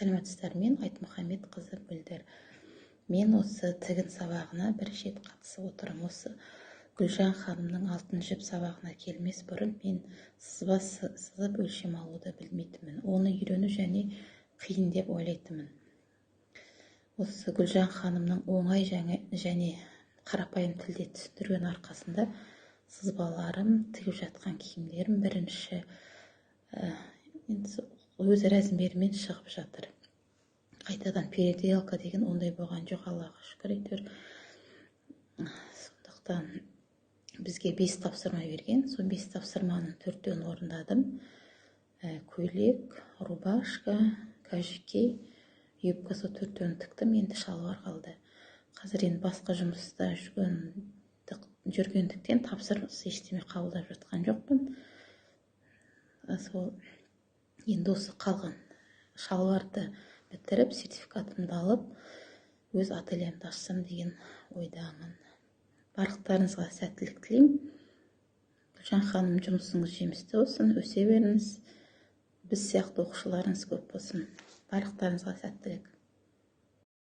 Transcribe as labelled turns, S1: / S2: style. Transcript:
S1: Сәлеметсіздер, мен Айтмұхамед қызы Мөлдір. Мен осы тігін сабағына бірінші рет қатысып отырмын. Осы Гүлжан ханымның алтын жіп сабағына келмес бұрын мен сызып өлшем алуды білмейтінмін. Оны үйрену қиын деп ойлайтынмын. Осы Гүлжан ханымның оңай және қарапайым тілде түсіндірген арқасында сызбаларым, тігіп жатқан киімдерім бірінші өз размерімен шығып жатыр. Қайтадан переделка деген ондай болған жоқ, Аллаға шүкір әйтеуір. Сондықтан бізге 5 тапсырма берген. Сол 5 тапсырманың 4-тен орындадым. Көйлек, рубашка, кажикей, юбка, сол 4-тен тіктім. Енді шалбар қалды. Қазір енді басқа жұмыста жүргендіктен тапсырыс ештеме қабылдап жатқан жоқпын. Сол енді осы қалған шалбарды бітіріп, сертификатымды алып, өз ательемді ашсам деген ойдамын. Барлықтарыңызға сәттілік тілеймін. Гүлжан ханым, жұмысыңыз жемісті болсын, өсе беріңіз. Біз сияқты оқушыларыңыз көп болсын. Барлықтарыңызға сәттілік.